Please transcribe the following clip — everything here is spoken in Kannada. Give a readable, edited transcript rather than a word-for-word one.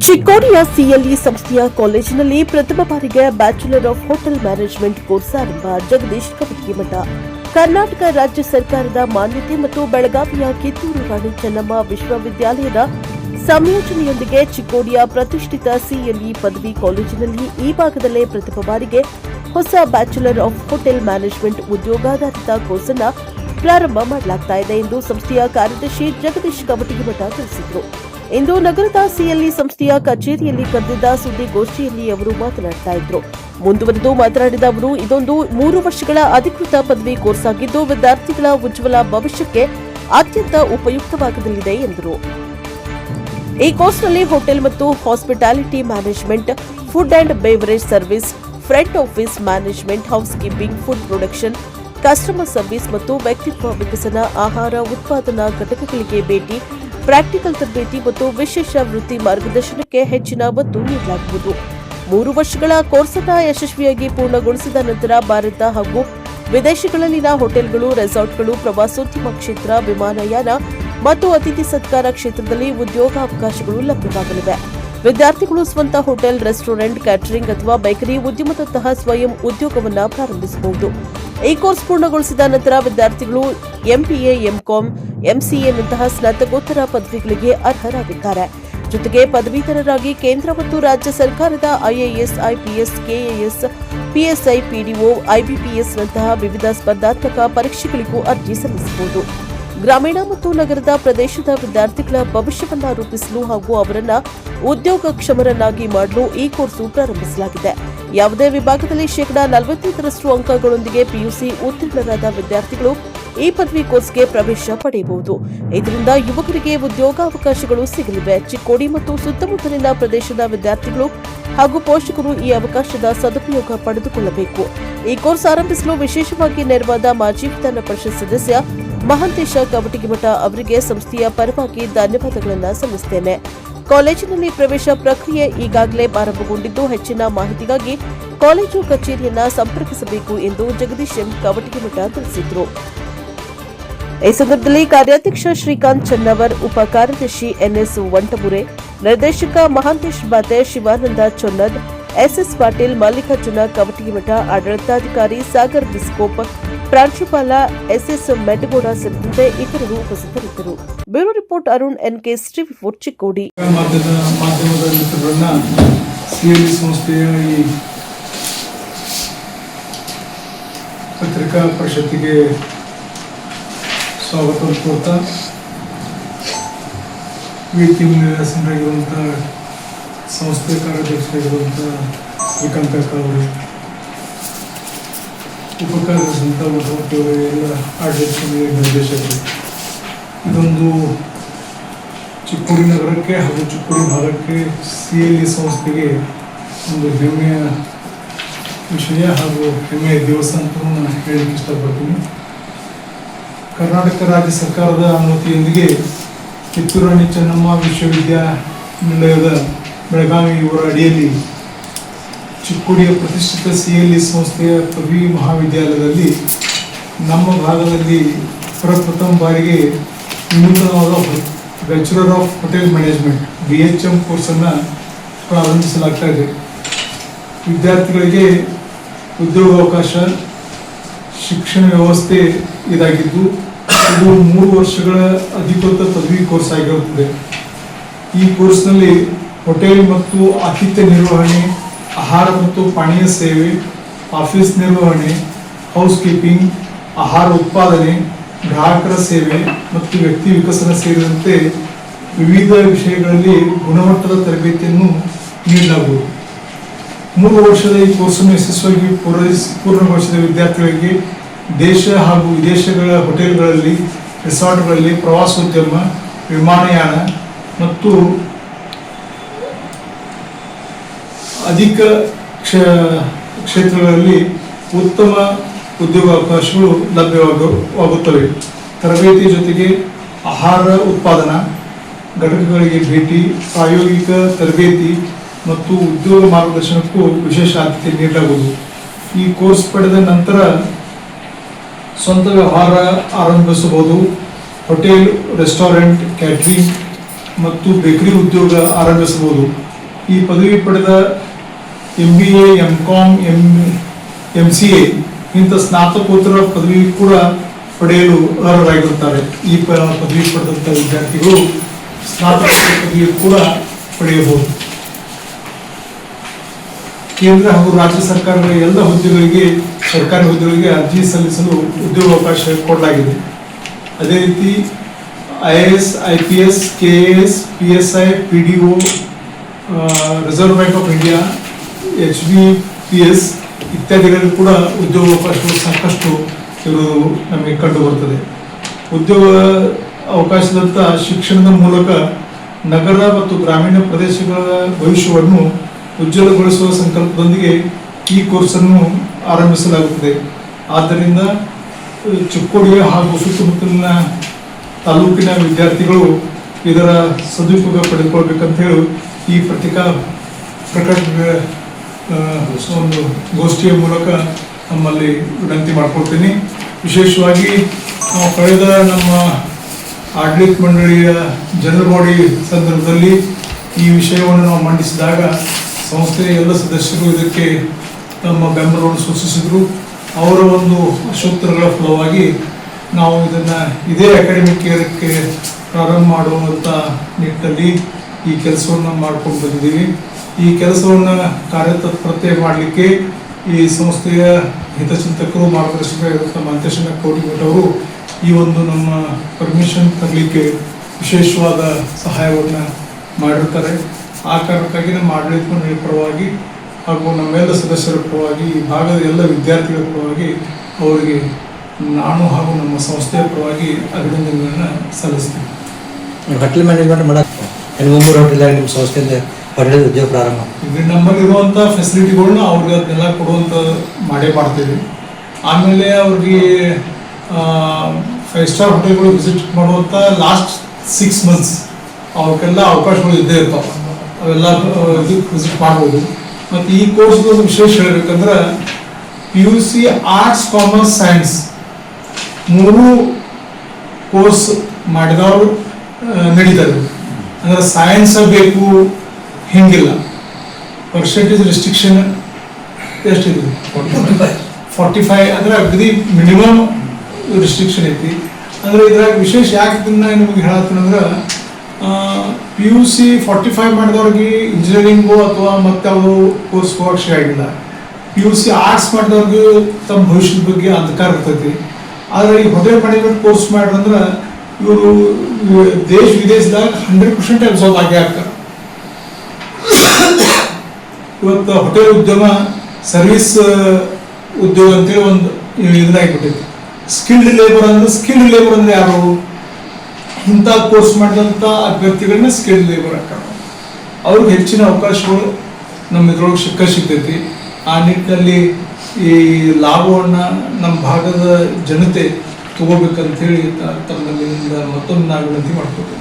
ಚಿಕ್ಕೋಡಿಯ ಸಿಎಲ್ಇ ಸಂಸ್ಥೆಯ ಕಾಲೇಜಿನಲ್ಲಿ ಪ್ರಥಮ ಬಾರಿಗೆ bachelor of hotel management course ಆರಂಭ. ಜಗದೀಶ್ ಕವಟಗಿಮಠ. ಕರ್ನಾಟಕ ರಾಜ್ಯ ಸರ್ಕಾರದ ಮಾನ್ಯತೆ ಮತ್ತು ಬೆಳಗಾವಿಯ ಕಿತ್ತೂರು ರಾಣಿ ಚೆನ್ನಮ್ಮ ವಿಶ್ವವಿದ್ಯಾಲಯದ ಸಂಯೋಜನೆಯೊಂದಿಗೆ ಚಿಕ್ಕೋಡಿಯ ಪ್ರತಿಷ್ಠಿತ ಸಿಎಲ್ಇ ಪದವಿ ಕಾಲೇಜಿನಲ್ಲಿ ಈ ಭಾಗದಲ್ಲೇ ಪ್ರಥಮ ಬಾರಿಗೆ ಹೊಸ ಬ್ಯಾಚುಲರ್ ಆಫ್ ಹೋಟೆಲ್ ಮ್ಯಾನೇಜ್ಮೆಂಟ್ ಉದ್ಯೋಗಾಧಾರಿತ ಕೋರ್ಸ್ ಅನ್ನು ಪ್ರಾರಂಭ ಮಾಡಲಾಗುತ್ತಿದೆ ಎಂದು ಸಂಸ್ಥೆಯ ಕಾರ್ಯದರ್ಶಿ ಜಗದೀಶ್ ಕವಟಗಿಮಠ ತಿಳಿಸಿದರು. ಇಂದು ನಗರದ ಸಿಎಲ್ಇ ಸಂಸ್ಥೆಯ ಕಚೇರಿಯಲ್ಲಿ ಕರೆದಿದ್ದ ಸುದ್ದಿಗೋಷ್ಠಿಯಲ್ಲಿ ಅವರು ಮಾತನಾಡುತ್ತಿದ್ದರು. ಮುಂದುವರೆದು ಮಾತನಾಡಿದ ಅವರು, ಇದೊಂದು 3 ವರ್ಷಗಳ ಅಧಿಕೃತ ಪದವಿ ಕೋರ್ಸ್ ಆಗಿದ್ದು ವಿದ್ಯಾರ್ಥಿಗಳ ಉಜ್ವಲ ಭವಿಷ್ಯಕ್ಕೆ ಅತ್ಯಂತ ಉಪಯುಕ್ತವಾಗಲಿದೆ ಎಂದರು. ಈ ಕೋರ್ಸ್ನಲ್ಲಿ ಹೋಟೆಲ್ ಮತ್ತು hospitality management, food and beverage service, front office management, house keeping, food production, customer service ಮತ್ತು ವ್ಯಕ್ತಿತ್ವ ವಿಕಸನ, ಆಹಾರ ಉತ್ಪಾದನಾ ಘಟಕಗಳಿಗೆ ಭೇಟಿ, ಪ್ರಾಕ್ಟಿಕಲ್ ತರಬೇತಿ ಮತ್ತು ವಿಶೇಷ ವೃತ್ತಿ ಮಾರ್ಗದರ್ಶನಕ್ಕೆ ಹೆಚ್ಚಿನ ಒತ್ತು ನೀಡಲಾಗುವುದು. 3 ವರ್ಷಗಳ ಕೋರ್ಸ್ ಅನ್ನು ಯಶಸ್ವಿಯಾಗಿ ಪೂರ್ಣಗೊಳಿಸಿದ ನಂತರ ಭಾರತ ಹಾಗೂ ವಿದೇಶಗಳಲ್ಲಿನ ಹೋಟೆಲ್ಗಳು, ರೆಸಾರ್ಟ್ಗಳು, ಪ್ರವಾಸೋದ್ಯಮ ಕ್ಷೇತ್ರ, ವಿಮಾನಯಾನ ಮತ್ತು ಅತಿಥಿ ಸತ್ಕಾರ ಕ್ಷೇತ್ರದಲ್ಲಿ ಉದ್ಯೋಗಾವಕಾಶಗಳು ಲಭ್ಯವಾಗಲಿವೆ. ವಿದ್ಯಾರ್ಥಿಗಳು ಸ್ವಂತ ಹೋಟೆಲ್, ರೆಸ್ಟೋರೆಂಟ್, ಕ್ಯಾಟರಿಂಗ್ ಅಥವಾ ಬೇಕರಿ ಉದ್ಯಮದಂತಹ ಸ್ವಯಂ ಉದ್ಯೋಗವನ್ನು ಪ್ರಾರಂಭಿಸಬಹುದು. ಈ ಕೋರ್ಸ್ ಪೂರ್ಣಗೊಳಿಸಿದ ನಂತರ ವಿದ್ಯಾರ್ಥಿಗಳು ಎಂಬಿಎ, ಎಂಕಾಂ, ಎಂಸಿಎನಂತಹ ಸ್ನಾತಕೋತ್ತರ ಪದವಿಗಳಿಗೆ ಅರ್ಹರಾಗಿದ್ದಾರೆ. ಜೊತೆಗೆ ಪದವೀಧರರಾಗಿ ಕೇಂದ್ರ ಮತ್ತು ರಾಜ್ಯ ಸರ್ಕಾರದ IAS, IPS, KAS, PSI, PDO, ಐಬಿಪಿಎಸ್ನಂತಹ ವಿವಿಧ ಸ್ಪರ್ಧಾತ್ಮಕ ಪರೀಕ್ಷೆಗಳಿಗೂ ಅರ್ಜಿ ಸಲ್ಲಿಸಬಹುದು. ಗ್ರಾಮೀಣ ಮತ್ತು ನಗರದ ಪ್ರದೇಶದ ವಿದ್ಯಾರ್ಥಿಗಳ ಭವಿಷ್ಯವನ್ನು ರೂಪಿಸಲು ಹಾಗೂ ಅವರನ್ನು ಉದ್ಯೋಗಕ್ಷಮರನ್ನಾಗಿ ಮಾಡಲು ಈ ಕೋರ್ಸ್ ಪ್ರಾರಂಭಿಸಲಾಗಿದೆ. ಯಾವುದೇ ವಿಭಾಗದಲ್ಲಿ 45% ಅಂಕಗಳೊಂದಿಗೆ ಪಿಯುಸಿ ಉತ್ತೀರ್ಣರಾದ ವಿದ್ಯಾರ್ಥಿಗಳು ಈ ಪದವಿ ಕೋರ್ಸ್ಗೆ ಪ್ರವೇಶ ಪಡೆಯಬಹುದು. ಇದರಿಂದ ಯುವಕರಿಗೆ ಉದ್ಯೋಗಾವಕಾಶಗಳು ಸಿಗಲಿವೆ. ಚಿಕ್ಕೋಡಿ ಮತ್ತು ಸುತ್ತಮುತ್ತಲಿನ ಪ್ರದೇಶದ ವಿದ್ಯಾರ್ಥಿಗಳು ಹಾಗೂ ಪೋಷಕರು ಈ ಅವಕಾಶದ ಸದುಪಯೋಗ ಪಡೆದುಕೊಳ್ಳಬೇಕು. ಈ ಕೋರ್ಸ್ ಆರಂಭಿಸಲು ವಿಶೇಷವಾಗಿ ನೆರವಾದ ಮಾಜಿ ವಿಧಾನ ಪರಿಷತ್ ಸದಸ್ಯ ಮಹಾಂತೇಶ ಕವಟಗಿಮಠ ಅವರಿಗೆ ಸಂಸ್ಥೆಯ ಪರವಾಗಿ ಧನ್ಯವಾದಗಳನ್ನು ಸಲ್ಲಿಸುತ್ತೇನೆ. ಕಾಲೇಜಿನಲ್ಲಿ ಪ್ರವೇಶ ಪ್ರಕ್ರಿಯೆ ಈಗಾಗಲೇ ಆರಂಭಗೊಂಡಿದ್ದು ಹೆಚ್ಚಿನ ಮಾಹಿತಿಗಾಗಿ ಕಾಲೇಜು ಕಚೇರಿಯನ್ನು ಸಂಪರ್ಕಿಸಬೇಕು ಎಂದು ಜಗದೀಶ್ ಎಂ ಕವಟಗಿಮಠ ತಿಳಿಸಿದರು. ಈ ಸಂದರ್ಭದಲ್ಲಿ ಕಾರ್ಯಾಧ್ಯಕ್ಷ ಶ್ರೀಕಾಂತ್ ಚನ್ನವರ್, ಉಪ ಕಾರ್ಯದರ್ಶಿ ಎನ್ಎಸ್ ವಂಟಮುರೆ, ನಿರ್ದೇಶಕ ಮಹಾಂತೇಶ್ ಬಾತೆ, ಶಿವಾನಂದ ಚೊನ್ನದ್, ಎಸ್ಎಸ್ ಪಾಟೀಲ್, ಮಲ್ಲಿಕಾರ್ಜುನ ಕವಟಗಿಮಠ, ಆಡಳಿತಾಧಿಕಾರಿ ಸಾಗರ್ ಬಿಸ್ಕೋಪ್, ಪ್ರಾಂಶುಪಾಲ ಎಸ್ಎಸ್ ಮೆಟಗೋಡ ಸೇರಿದಂತೆ ಇತರರು ಉಪಸ್ಥಿತರಿದ್ದರು. ಬ್ಯೂರೋ ರಿಪೋರ್ಟ್ ಅರುಣ್ ಎನ್ಕೆ, ಟಿವಿ4 ಚಿಕ್ಕೋಡಿ. ಮಾಧ್ಯಮದ ಮಿತ್ರರನ್ನ ಸಿಎಲ್ಇ ಸಂಸ್ಥೆಯ ಈ ಪತ್ರಿಕಾ ಪರಿಷತ್ತಿಗೆ ಸ್ವಾಗತ ಕೋರ್ತಾ ವೇದಿಕೆ ನಿರಾಸನರಾಗಿರುವಂತಹ ಸಂಸ್ಥೆ ಕಾರ್ಯದರ್ಶಿಯಾಗಿರುವಂತಹ ಶ್ರೀಕಾಂತ ಅವರು, ಉಪಕಾರ್ಯದರ್ಶಿಯಂತ ಎಲ್ಲ ಆಡಳಿತ ನಿರ್ದೇಶಕರು, ಇದೊಂದು ಚಿಕ್ಕೋಡಿ ನಗರಕ್ಕೆ ಹಾಗೂ ಚಿಕ್ಕೋಡಿ ಭಾಗಕ್ಕೆ ಸಿಎಲ್ಇ ಸಂಸ್ಥೆಗೆ ಒಂದು ಹೆಮ್ಮೆಯ ವಿಷಯ ಹಾಗೂ ಹೆಮ್ಮೆಯ ದಿವಸ ಅಂತ ಹೇಳಲಿಕ್ಕೆ ಇಷ್ಟಪಡ್ತೀನಿ. ಕರ್ನಾಟಕ ರಾಜ್ಯ ಸರ್ಕಾರದ ಅನುಮತಿಯೊಂದಿಗೆ ಕಿತ್ತೂರು ರಾಣಿ ಚೆನ್ನಮ್ಮ ವಿಶ್ವವಿದ್ಯಾನಿಲಯದ ಬೆಳಗಾವಿ ಇವರ ಅಡಿಯಲ್ಲಿ ಚಿಕ್ಕೋಡಿಯ ಪ್ರತಿಷ್ಠಿತ ಸಿಎಲ್ಇ ಸಂಸ್ಥೆಯ ಪದವಿ ಮಹಾವಿದ್ಯಾಲಯದಲ್ಲಿ ನಮ್ಮ ಭಾಗದಲ್ಲಿ ಪ್ರಪ್ರಥಮ ಬಾರಿಗೆ ವಿನೂತನವಾದ bachelor of hotel management BHM ಕೋರ್ಸನ್ನು ಪ್ರಾರಂಭಿಸಲಾಗ್ತಾ ಇದೆ. ವಿದ್ಯಾರ್ಥಿಗಳಿಗೆ ಉದ್ಯೋಗಾವಕಾಶ, ಶಿಕ್ಷಣ ವ್ಯವಸ್ಥೆ ಇದಾಗಿದ್ದು ಇದು 3 ವರ್ಷಗಳ ಅಧಿಕೃತ ಪದವಿ ಕೋರ್ಸ್ ಆಗಿರುತ್ತದೆ. ಈ ಕೋರ್ಸ್ನಲ್ಲಿ ಹೋಟೆಲ್ ಮತ್ತು ಆತಿಥ್ಯ ನಿರ್ವಹಣೆ, ಆಹಾರ ಮತ್ತು ಪಾನೀಯ ಸೇವೆ, ಆಫೀಸ್ ನಿರ್ವಹಣೆ, ಹೌಸ್ ಕೀಪಿಂಗ್, ಆಹಾರ ಉತ್ಪಾದನೆ, ಗ್ರಾಹಕರ ಸೇವೆ ಮತ್ತು ವ್ಯಕ್ತಿ ವಿಕಸನ ಸೇರಿದಂತೆ ವಿವಿಧ ವಿಷಯಗಳಲ್ಲಿ ಗುಣಮಟ್ಟದ ತರಬೇತಿಯನ್ನು ನೀಡಲಾಗುವುದು. 3 ವರ್ಷದ ಈ ಕೋರ್ಸನ್ನು ಯಶಸ್ವಿಯಾಗಿ ಪೂರ್ಣಗೊಳಿಸಿದ ವಿದ್ಯಾರ್ಥಿಗಳಿಗೆ ದೇಶ ಹಾಗೂ ವಿದೇಶಗಳ ಹೋಟೆಲ್ಗಳಲ್ಲಿ, ರೆಸಾರ್ಟ್ಗಳಲ್ಲಿ, ಪ್ರವಾಸೋದ್ಯಮ, ವಿಮಾನಯಾನ ಮತ್ತು ಅಧಿಕ ಕ್ಷೇತ್ರಗಳಲ್ಲಿ ಉತ್ತಮ ಉದ್ಯೋಗಾವಕಾಶಗಳು ಲಭ್ಯವಾಗುತ್ತವೆ. ತರಬೇತಿ ಜೊತೆಗೆ ಆಹಾರ ಉತ್ಪಾದನಾ ಘಟಕಗಳಿಗೆ ಭೇಟಿ, ಪ್ರಾಯೋಗಿಕ ತರಬೇತಿ ಮತ್ತು ಉದ್ಯೋಗ ಮಾರ್ಗದರ್ಶನಕ್ಕೂ ವಿಶೇಷ ಆದ್ಯತೆ ನೀಡಲಾಗುವುದು. ಈ ಕೋರ್ಸ್ ಪಡೆದ ನಂತರ ಸ್ವಂತ ವ್ಯವಹಾರ ಆರಂಭಿಸಬಹುದು. ಹೋಟೆಲ್, ರೆಸ್ಟೋರೆಂಟ್, ಕ್ಯಾಟರಿಂಗ್ ಮತ್ತು ಬೇಕರಿ ಉದ್ಯೋಗ ಆರಂಭಿಸಬಹುದು. ಈ ಪದವಿ ಪಡೆದ MBA, MCom, MCA ಇಂಥ ಸ್ನಾತಕೋತ್ತರ ಪದವಿ ಕೂಡ ಪಡೆಯಲು ಅರ್ಹರಾಗಿರುತ್ತಾರೆ. ಈ ಪದವಿ ಪಡೆದಂಥ ವಿದ್ಯಾರ್ಥಿಗಳು ಸ್ನಾತಕೋತ್ತರ ಪದವಿ ಕೂಡ ಪಡೆಯಬಹುದು. ಕೇಂದ್ರ ಹಾಗೂ ರಾಜ್ಯ ಸರ್ಕಾರಗಳ ಎಲ್ಲ ಹುದ್ದೆಗಳಿಗೆ, ಸರ್ಕಾರಿ ಹುದ್ದೆಗಳಿಗೆ ಅರ್ಜಿ ಸಲ್ಲಿಸಲು ಉದ್ಯೋಗಾವಕಾಶ ಕೊಡಲಾಗಿದೆ. ಅದೇ ರೀತಿ IAS, IPS, KAS, PSI, PDO, reserve bank of India, HBPS ಇತ್ಯಾದಿಗಳಲ್ಲಿ ಕೂಡ ಉದ್ಯೋಗಾವಕಾಶಗಳು ಸಾಕಷ್ಟು ಇರುವುದು ನಮಗೆ ಕಂಡು ಬರ್ತದೆ. ಉದ್ಯೋಗ ಅವಕಾಶದಂಥ ಶಿಕ್ಷಣದ ಮೂಲಕ ನಗರ ಮತ್ತು ಗ್ರಾಮೀಣ ಪ್ರದೇಶಗಳ ಭವಿಷ್ಯವನ್ನು ಉಜ್ವಲಗೊಳಿಸುವ ಸಂಕಲ್ಪದೊಂದಿಗೆ ಈ ಕೋರ್ಸನ್ನು ಆರಂಭಿಸಲಾಗುತ್ತದೆ. ಆದ್ದರಿಂದ ಚಿಕ್ಕೋಡಿ ಹಾಗೂ ಸುತ್ತಮುತ್ತಲಿನ ತಾಲೂಕಿನ ವಿದ್ಯಾರ್ಥಿಗಳು ಇದರ ಸದುಪಯೋಗ ಪಡೆದುಕೊಳ್ಬೇಕಂತ ಹೇಳಿ ಈ ಪ್ರಕಟಣೆ ಒಂದು ಗೋಷ್ಠಿಯ ಮೂಲಕ ನಮ್ಮಲ್ಲಿ ವಿನಂತಿ ಮಾಡ್ಕೊಳ್ತೀನಿ. ವಿಶೇಷವಾಗಿ ನಾವು ಕಳೆದ ನಮ್ಮ ಆಡಳಿತ ಮಂಡಳಿಯ ಜನರಲ್ ಬಾಡಿ ಸಂದರ್ಭದಲ್ಲಿ ಈ ವಿಷಯವನ್ನು ನಾವು ಮಂಡಿಸಿದಾಗ ಸಂಸ್ಥೆಯ ಎಲ್ಲ ಸದಸ್ಯರು ಇದಕ್ಕೆ ತಮ್ಮ ಬೆಂಬಲವನ್ನು ಸೂಚಿಸಿದರು. ಅವರ ಒಂದು ಅಶೋತ್ತರಗಳ ಫಲವಾಗಿ ನಾವು ಇದನ್ನು ಇದೇ ಅಕಾಡೆಮಿಕ್ ಇಯರ್ಗೆ ಪ್ರಾರಂಭ ಮಾಡುವಂಥ ನಿಟ್ಟಿನಲ್ಲಿ ಈ ಕೆಲಸವನ್ನು ಮಾಡ್ಕೊಂಡು ಬಂದಿದ್ದೀವಿ. ಈ ಕೆಲಸವನ್ನು ಕಾರ್ಯತತ್ಪರತೆ ಮಾಡಲಿಕ್ಕೆ ಈ ಸಂಸ್ಥೆಯ ಹಿತಚಿಂತಕರು, ಮಾರ್ಗದರ್ಶಕರಾಗಿರುವಂಥ ಮಂತೇಶಣ್ಣ ಕೋಟಿಮಠ ಅವರು ಈ ಒಂದು ನಮ್ಮ ಪರ್ಮಿಷನ್ ತರಲಿಕ್ಕೆ ವಿಶೇಷವಾದ ಸಹಾಯವನ್ನು ಮಾಡಿರ್ತಾರೆ. ಆ ಕಾರಣಕ್ಕಾಗಿ ನಮ್ಮ ಆಡಳಿತ ಮಂಡಳಿ ಪರವಾಗಿ ಹಾಗೂ ನಮ್ಮೆಲ್ಲ ಸದಸ್ಯರ ಪರವಾಗಿ, ಈ ಭಾಗದ ಎಲ್ಲ ವಿದ್ಯಾರ್ಥಿಗಳ ಪರವಾಗಿ ಅವರಿಗೆ ನಾನು ಹಾಗೂ ನಮ್ಮ ಸಂಸ್ಥೆಯ ಪರವಾಗಿ ಅಭಿನಂದನೆಗಳನ್ನು ಸಲ್ಲಿಸ್ತೀನಿ. ಹೋಟೆಲ್ ಮ್ಯಾನೇಜ್ಮೆಂಟ್ ಮಾಡೋಕ್ಕೆ ಮುಂಬೂರು ಹೋಟೆಲ್ ನಿಮ್ಮ ಸಂಸ್ಥೆಯಿಂದ ಹೋಟೆಲ್ ಉದ್ಯೋಗ ಪ್ರಾರಂಭ ಇದು ನಮ್ಮಲ್ಲಿರುವಂಥ ಫೆಸಿಲಿಟಿಗಳನ್ನ ಅವ್ರಿಗೆ ಅದನ್ನೆಲ್ಲ ಕೊಡುವಂಥ ಮಾಡೇ ಮಾಡ್ತೀವಿ. ಆಮೇಲೆ ಅವ್ರಿಗೆ 5 ಸ್ಟಾರ್ ಹೋಟೆಲ್ಗಳು ವಿಸಿಟ್ ಮಾಡುವಂಥ ಲಾಸ್ಟ್ 6 months ಅವಕ್ಕೆಲ್ಲ ಅವಕಾಶಗಳು ಇದ್ದೇ ಇರ್ತಾವೆ. ಅವೆಲ್ಲ ಇದಕ್ಕೆ ವಿಸಿಟ್ ಮಾಡ್ಬೋದು. ಮತ್ತು ಈ ಕೋರ್ಸ್ದು ವಿಶೇಷ ಹೇಳ್ಬೇಕಂದ್ರೆ PUC arts, commerce, science 3 course ಮಾಡಿದವರು ನಡೀತಾರೆ. ಅಂದರೆ ಸೈನ್ಸ್ ಬೇಕು ಹಿಂಗಿಲ್ಲ. ಪರ್ಸೆಂಟೇಜ್ ರಿಸ್ಟ್ರಿಕ್ಷನ್ ಎಷ್ಟಿದೆ? 45 ಅಂದರೆ ಅಗದಿ ಮಿನಿಮಮ್ ರಿಸ್ಟ್ರಿಕ್ಷನ್ ಐತಿ. ಅಂದರೆ ಇದ್ರಾಗ ವಿಶೇಷ ಯಾಕೆ ಇದನ್ನ ನಿಮಗೆ ಹೇಳತ್ತೀನಂದ್ರೆ PUC 45 ಮಾಡಿದವ್ರಿಗೆ ಇಂಜಿನಿಯರಿಂಗು ಅಥವಾ ಮತ್ತೆ ಅವರು ಕೋರ್ಸ್ ಹೋಗಕ್ಕೆ ಆಗಿಲ್ಲ. PUC ಆರ್ಟ್ಸ್ ಮಾಡಿದವ್ರಿಗೆ ತಮ್ಮ ಭವಿಷ್ಯದ ಬಗ್ಗೆ ಅಂಧಕಾರ ಇರ್ತೈತಿ. ಆದರೆ ಈ ಹೋಟೆಲ್ ಮ್ಯಾನೇಜ್ಮೆಂಟ್ ಕೋರ್ಸ್ ಮಾಡ್ರಂದ್ರೆ ಇವರು ದೇಶ ವಿದೇಶದಾಗ 100% ಅಬ್ಸರ್ವ್ ಆಗೇ ಆಗ್ತಾರೆ. ಇವತ್ತು ಹೋಟೆಲ್ ಉದ್ಯಮ ಸರ್ವಿಸ್ ಉದ್ಯೋಗ ಅಂತೇಳಿ ಒಂದು ಇದಾಗಿಬಿಟ್ಟಿದೆ. ಸ್ಕಿಲ್ಡ್ ಲೇಬರ್ ಅಂದ್ರೆ ಯಾರು? ಇಂಥ ಕೋರ್ಸ್ ಮಾಡಿದಂಥ ಅಭ್ಯರ್ಥಿಗಳನ್ನ ಸ್ಕಿಲ್ಡ್ ಲೇಬರ್ ಹಾಕ್ತಾರೆ. ಅವ್ರಿಗೆ ಹೆಚ್ಚಿನ ಅವಕಾಶಗಳು ನಮ್ಮ ಇದ್ರೊಳಗೆ ಸಿಗ್ತೈತಿ. ಆ ನಿಟ್ಟಿನಲ್ಲಿ ಈ ಲಾಭವನ್ನು ನಮ್ಮ ಭಾಗದ ಜನತೆ ತಗೋಬೇಕಂತೇಳಿ ತಮ್ಮಲ್ಲಿಂದ ಮತ್ತೊಂದು ನಾವು ವಿನಂತಿ ಮಾಡ್ಕೊತೀವಿ.